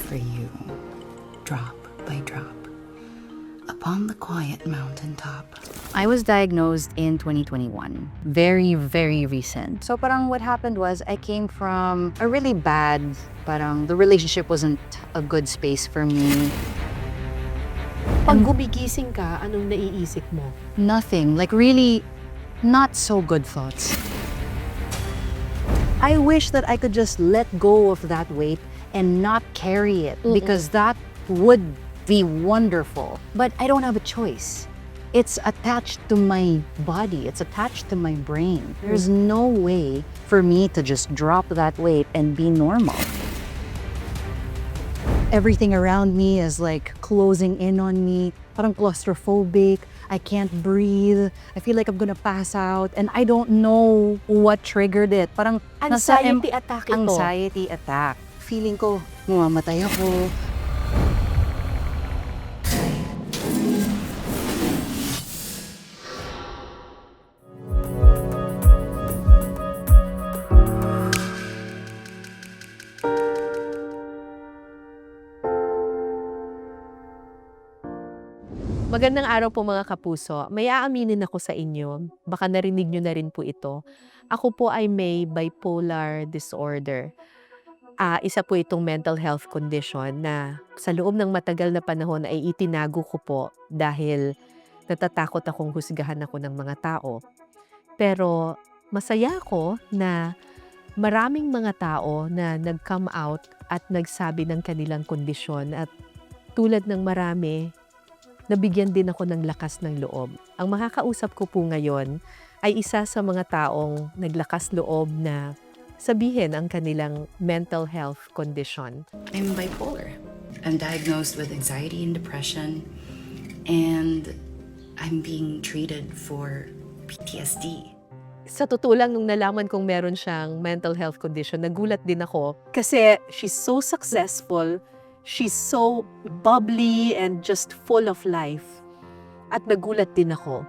for you, drop by drop, upon the quiet mountaintop. I was diagnosed in 2021. Very, very recent. So parang what happened was I came from a really bad, parang the relationship wasn't a good space for me. Pag gumigising ka, anong naiisip mo? Nothing, like really not so good thoughts. I wish that I could just let go of that weight and not carry it because that would be wonderful. But I don't have a choice. It's attached to my body. It's attached to my brain. There's no way for me to just drop that weight and be normal. Everything around me is like closing in on me. Parang claustrophobic. I can't breathe. I feel like I'm gonna pass out. And I don't know what triggered it. Parang Anxiety attack ito. anxiety attack. Feeling ko, mamamatay ako. Magandang araw po mga kapuso. May aaminin ako sa inyo. Baka narinig nyo na rin po ito. Ako po ay may bipolar disorder. Isa po itong mental health condition na sa loob ng matagal na panahon ay itinago ko po dahil natatakot akong husgahan ako ng mga tao. Pero masaya ako na maraming mga tao na nag-come out at nagsabi ng kanilang kondisyon at tulad ng marami, nabigyan din ako ng lakas ng loob. Ang makakausap ko po ngayon ay isa sa mga taong naglakas loob na sabihin ang kanilang mental health condition. I'm bipolar. I'm diagnosed with anxiety and depression, and I'm being treated for PTSD. Sa totoo lang, nung nalaman kong meron siyang mental health condition, nagulat din ako. Kasi she's so successful, she's so bubbly and just full of life. At nagulat din ako.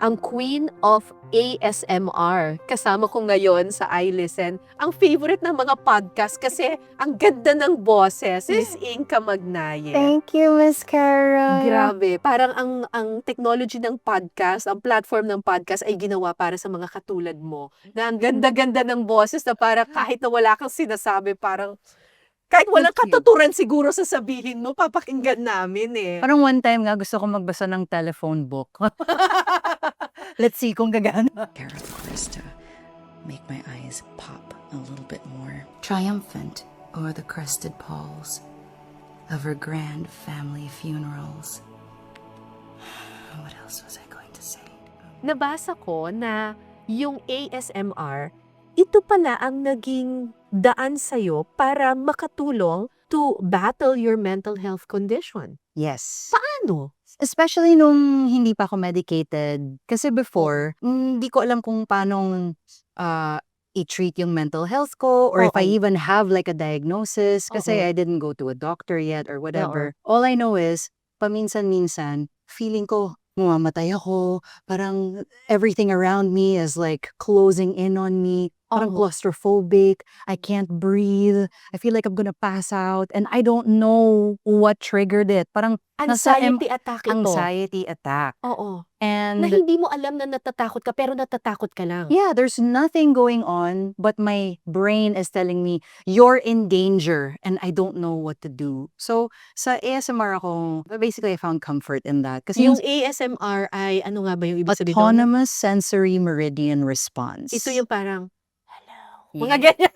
Ang Queen of ASMR, kasama ko ngayon sa iListen, ang favorite ng mga podcast kasi ang ganda ng boses, Miss Inka Magnaye. Thank you, Miss Cara. Grabe, parang ang technology ng podcast, ang platform ng podcast ay ginawa para sa mga katulad mo. Na ang ganda-ganda ng boses na parang kahit na wala kang sinasabi, parang kahit walang katuturan siguro sasabihin mo, papakinggan namin eh. Parang one time nga gusto ko magbasa ng telephone book. Let's see kung gagana. Carol Krista, make my eyes pop a little bit more. Triumphant o'er the crested palls of her grand family funerals. What else was I going to say? Nabasa ko na yung ASMR, ito pala ang naging daan sa'yo para makatulong to battle your mental health condition. Yes. Paano? Especially nung hindi pa ako medicated. Kasi before, hindi ko alam kung paano i-treat yung mental health ko or if I even have like a diagnosis kasi I didn't go to a doctor yet or whatever. All I know is, paminsan-minsan, feeling ko, mamamatay ako. Parang everything around me is like closing in on me. Parang claustrophobic. I can't breathe. I feel like I'm gonna pass out. And I don't know what triggered it. Parang Anxiety attack ito. anxiety attack. Oo. And Na hindi mo alam na natatakot ka, pero natatakot ka lang. yeah, there's nothing going on, but my brain is telling me, you're in danger, and I don't know what to do. So, sa ASMR ako, basically I found comfort in that. Kasi Yung ASMR ay, ano nga ba yung ibig sabihin doon? autonomous sensory meridian response. Ito yung parang, Yeah. mga ganyan.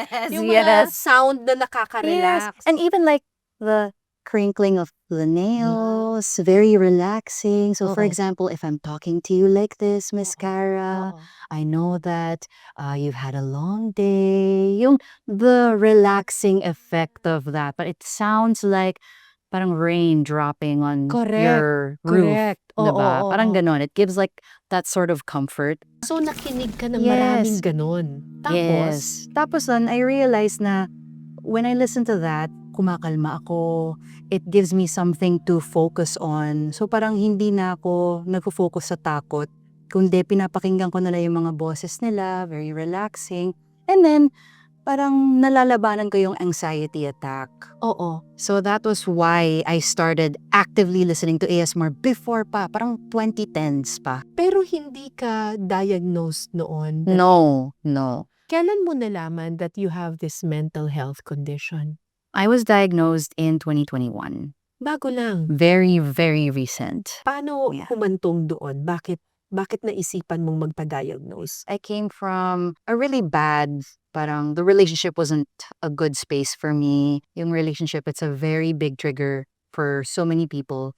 Yes, Yung mga yes. sound na nakaka-relax. Yes. And even like the crinkling of the nails, very relaxing. So for Oo. example, if I'm talking to you like this, Miss Cara, Oo. I know that you've had a long day. Yung the relaxing effect of that. But it sounds like parang rain dropping on Correct. your roof. Correct. Oo, Diba? oo, Parang oo. ganon. It gives like that sort of comfort. So, nakinig ka ng Yes. maraming ganon. Tapos, Yes. Tapos then, I realized na when I listen to that, kumakalma ako. It gives me something to focus on. So parang hindi na ako nagfo-focus sa takot. Kundi pinapakinggan ko nila yung mga boses nila, very relaxing. And then, parang nalalabanan ko yung anxiety attack. Oo. So that was why I started actively listening to ASMR before pa, parang 2010s pa. Pero hindi ka diagnosed noon. No. Kailan mo nalaman that you have this mental health condition? I was diagnosed in 2021. Bago lang. Very, very recent. Paano Yeah. humantong doon? Bakit naisipan mong magpa-diagnose? I came from a really bad, parang the relationship wasn't a good space for me. Yung relationship, it's a very big trigger for so many people.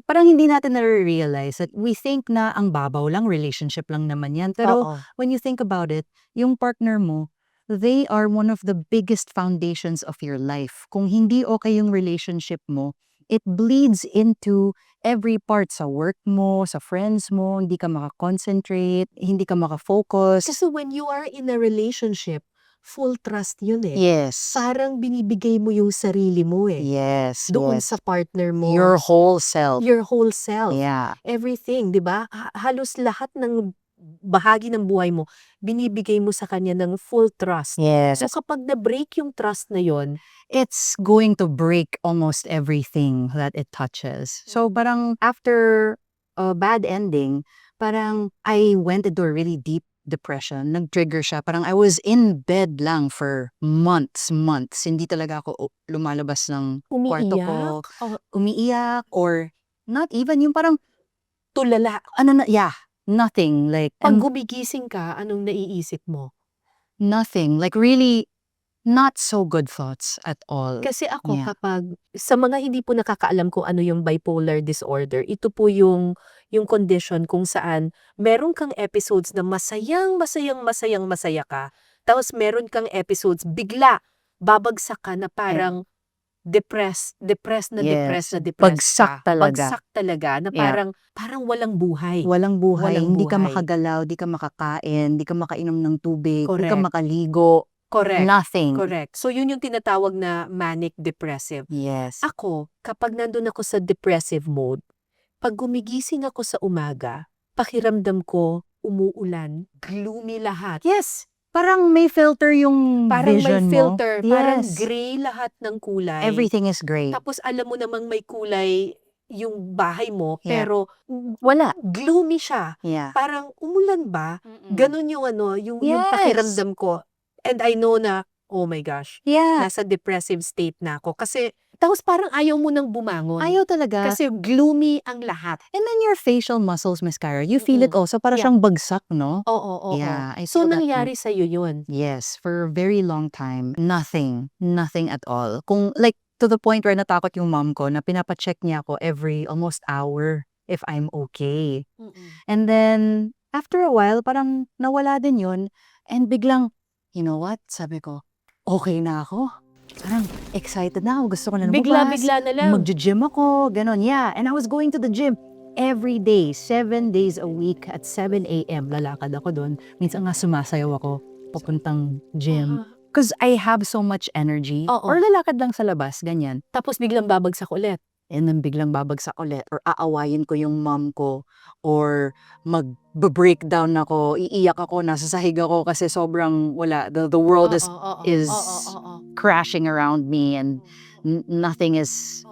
Parang hindi natin na-realize that we think na ang babaw lang, relationship lang naman yan. Pero Oo. when you think about it, yung partner mo, they are one of the biggest foundations of your life. Kung hindi okay yung relationship mo, it bleeds into every part sa work mo, sa friends mo, hindi ka makakoncentrate, hindi ka makafocus. Kasi when you are in a relationship, full trust yun eh. Yes. Parang binibigay mo yung sarili mo eh. Yes. Doon yes. sa partner mo. Your whole self. Your whole self. Yeah. Everything, di ba? Halos lahat ng bahagi ng buhay mo, binibigay mo sa kanya ng full trust. Yes. So kapag na-break yung trust na yon, It's going to break almost everything that it touches. So parang after a bad ending, parang I went into a really deep depression. Nag-trigger siya. Parang I was in bed lang for months. Hindi talaga ako lumalabas ng kwarto ko. Umiiyak or not even yung parang tulala. nothing. Like, Pag gumigising ka, anong naiisip mo? nothing. Like really not so good thoughts at all. Kasi ako Yeah. kapag, sa mga hindi po nakakaalam kung ano yung bipolar disorder, ito po yung condition kung saan meron kang episodes na masaya ka, tapos meron kang episodes bigla babagsak ka na parang depressed Yes. ka. Bagsak talaga. Bagsak talaga na Yeah. parang walang buhay. Walang buhay, Walang hindi ka buhay. makagalaw, hindi ka makakain, hindi ka makainom ng tubig, hindi ka Correct. makaligo, Correct. nothing. Correct. So yun yung tinatawag na manic depressive. Yes. Ako, kapag nandun ako sa depressive mode, pag gumigising ako sa umaga, pakiramdam ko umuulan, gloomy lahat. Yes. Parang may filter yung Parang may vision filter, mo. parang Yes. gray lahat ng kulay. Everything is gray. Tapos alam mo namang may kulay yung bahay mo, Yeah. pero Wala. gloomy siya. Yeah. Parang umulan ba? Ganon yung yung Yes. pakiramdam ko. And I know na, oh my gosh, Yeah. nasa depressive state na ako. Kasi, tapos parang ayaw mo nang bumangon. Ayaw talaga. Kasi gloomy ang lahat. And then your facial muscles, Miss Cara, you feel it also. Para Yeah. siyang bagsak, no? Oo. Yeah, I So, feel that nangyari sa'yo yun. Yes, for a very long time. Nothing at all. Kung like to the point where natakot yung mom ko na pinapacheck niya ako every almost hour if I'm okay. And then after a while, parang nawala din yun. And biglang, you know what? Sabi ko, okay na ako. Parang excited na ako. Gusto ko na lumabas. Bigla na lang. Mag-gym ako. Ganon, yeah. And I was going to the gym every day, 7 days a week at 7 a.m. Lalakad ako doon. Minsan nga sumasayaw ako papuntang gym. Because I have so much energy. Oo. Or lalakad lang sa labas, ganyan. Tapos biglang babagsak ulit. And then biglang babagsak ulit. Or aawayin ko yung mom ko. Or mag-breakdown ako. Iiyak ako. Nasa sahig ako kasi sobrang wala. The world is crashing around me and nothing is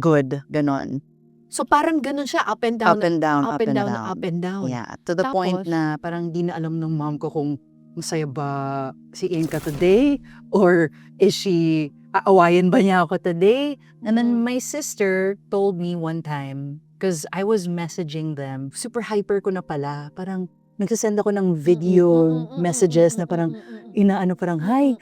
good. Ganon. So parang ganun siya, up and down, Up and down, up and down, up and down. Yeah, to the point Tapos? na parang di na alam ng mom ko kung masaya ba si Inka today or is she aawayin ba niya ako today? And then my sister told me one time, because I was messaging them, super hyper ko na pala, parang nagsasend ako ng video messages na parang inaano parang hi,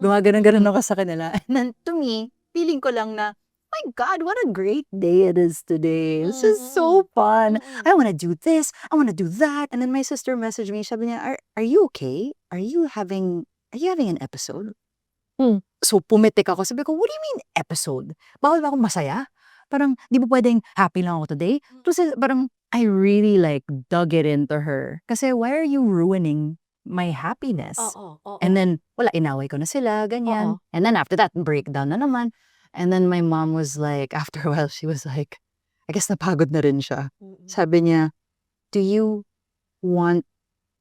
gumaganon-ganon ako sa kanila. And then to me, feeling ko lang na, my God, what a great day it is today. This is so fun. I want to do this. I want to do that. And then my sister messaged me. Sabi niya, are you okay? Are you having an episode? So pumitik ako. Sabi ko, what do you mean episode? Bawal ba akong masaya? Parang, di ba pwedeng happy lang ako today? Tapos parang, I really like dug it into her. Kasi why are you ruining my happiness? And then, wala, inaway ko na sila, ganyan. And then after that, breakdown na naman. And then my mom was like, after a while, she was like, I guess napagod na rin siya. Sabi niya, do you want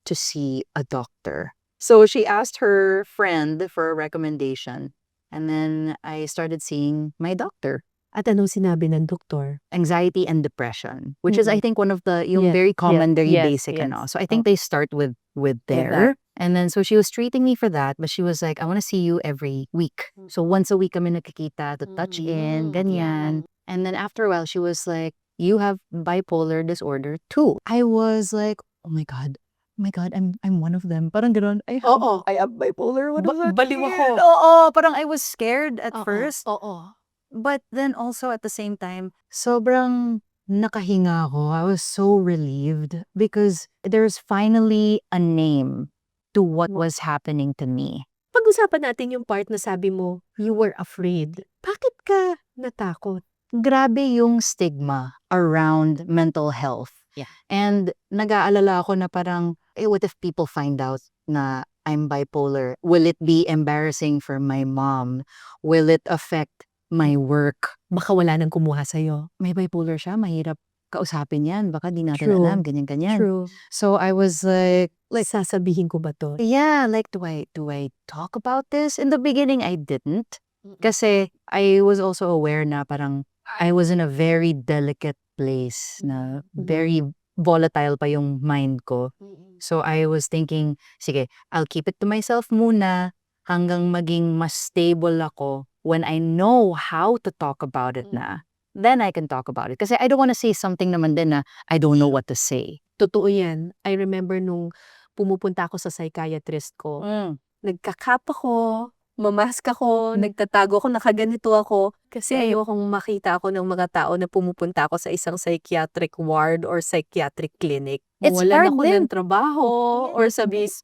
to see a doctor? So she asked her friend for a recommendation. And then I started seeing my doctor. At anong sinabi ng doktor? Anxiety and depression, which is I Mm-mm. think one of the yung Yes, very common, very yes, basic yes. ano. So I think they start with there. And then so she was treating me for that, but she was like, I want to see you every week. So once a week kami nakikita to touch in, ganyan. And then after a while, she was like, you have bipolar disorder too. I was like, oh my God, I'm one of them. Parang ganon, Oo. I have bipolar. What does that Baliw mean? ako. Oo, parang I was scared at first. Oo. But then also at the same time, sobrang nakahinga ako. I was so relieved because there's finally a name to what was happening to me. Pag-usapan natin yung part na sabi mo, you were afraid. Bakit ka natakot? Grabe yung stigma around mental health. Yeah. And nag-aalala ako na parang, what if people find out na I'm bipolar? Will it be embarrassing for my mom? Will it affect my work? Baka wala nang kumuha sa'yo. May bipolar siya, mahirap kausapin yan. Baka di natin True. alam, ganyan-ganyan. True. So I was like, Sasabihin ko ba to? yeah, like, do I talk about this? In the beginning, I didn't. Kasi I was also aware na parang I was in a very delicate place na very volatile pa yung mind ko. So I was thinking, sige, I'll keep it to myself muna hanggang maging mas stable ako when I know how to talk about it na. Then I can talk about it. Kasi I don't want to say something naman din na I don't know what to say. Totoo yan. I remember nung pumupunta ako sa psychiatrist ko, nagkakap ako, mamask ako, nagtatago ako, nakaganito ako. Kasi ayokong makita ako ng mga tao na pumupunta ako sa isang psychiatric ward or psychiatric clinic. It's Mawalan hard ako din. ng trabaho or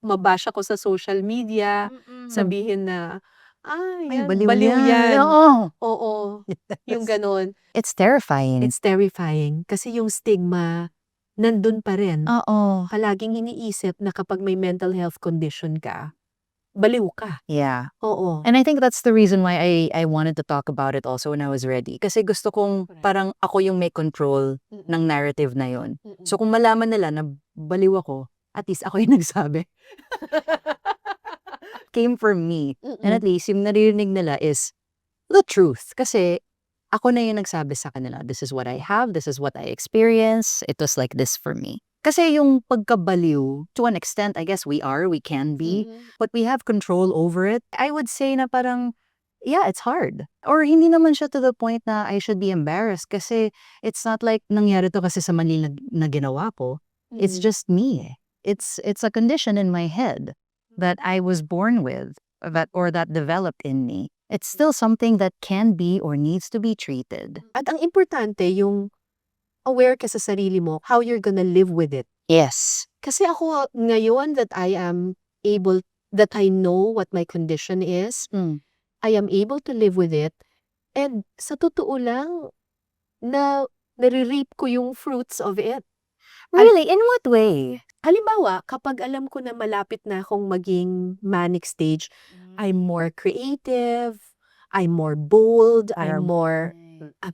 mabash ako sa social media, sabihin na, yan, baliw yan. Oo. Oo, yung ganon. It's terrifying. It's terrifying kasi yung stigma nandun pa rin. Oo. Palaging iniisip na kapag may mental health condition ka, baliw ka. Yeah. Oo. And I think that's the reason why I wanted to talk about it also when I was ready. Kasi gusto kong parang ako yung may control ng narrative na yon. So kung malaman nila na baliw ako, at least ako yung nagsabi. Came from me. And at least yung naririnig nila is the truth. Kasi ako na yung nagsabi sa kanila, this is what I have, this is what I experience, it was like this for me. Kasi yung pagkabaliw, to an extent, I guess we can be, but we have control over it. I would say na parang, yeah, it's hard. Or hindi naman siya to the point na I should be embarrassed kasi it's not like nangyari to kasi sa mali na ginawa ko. It's just me. It's a condition in my head that I was born with, that developed in me. It's still something that can be or needs to be treated. At ang importante, yung aware ka sa sarili mo, how you're gonna live with it. Yes. Kasi ako, ngayon that I know what my condition is, I am able to live with it, and sa totoo lang, na nare-reap ko yung fruits of it. Really? In what way? Halimbawa, kapag alam ko na malapit na akong maging manic stage, I'm more creative, I'm more bold, I'm more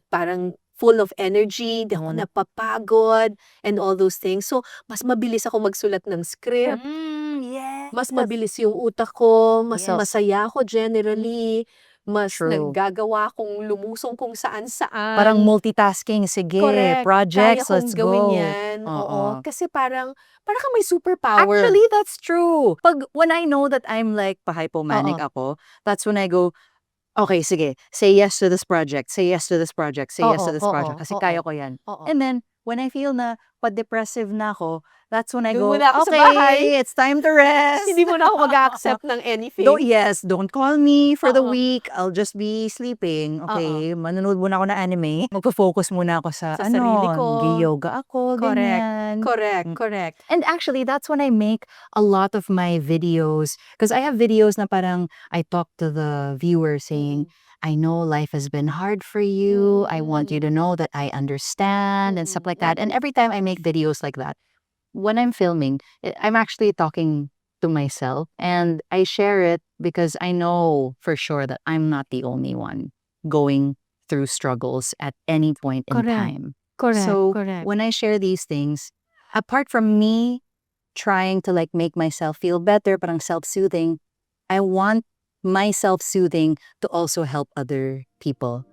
parang full of energy, di ako napapagod, and all those things. So, mas mabilis ako magsulat ng script, Yes. mas mabilis yung utak ko, mas Yes. masaya ako generally, mas True. naggagawa kong lumusong kung saan-saan. Parang multitasking, sige, Correct. projects, Kaya kong let's gawin go. yan. Oo. Oo. Kasi parang kang may superpower. Actually, that's true. When I know that I'm like hypomanic ako, that's when I go, okay, sige, say yes to this project, say yes to this project, say yes to this project. Kasi kaya ko yan. Oo. And then, when I feel na depressive na ako, that's when I Doon go, muna ako sa okay, bahay. it's time to rest. Hindi mo na ako mag-accept ng anything. Don't call me for the Oo. week. I'll just be sleeping. Okay, manonood muna ako ng anime. Magpo-focus muna ako sa sarili ko. Gi-yoga ako, ganyan. Correct. And actually, that's when I make a lot of my videos. Because I have videos na parang I talk to the viewer saying, I know life has been hard for you. I want you to know that I understand and stuff like that. And every time I make videos like that, when I'm filming, I'm actually talking to myself and I share it because I know for sure that I'm not the only one going through struggles at any point in Correct. time. Correct. So when I share these things, apart from me trying to like make myself feel better, parang self-soothing, I want my self-soothing to also help other people.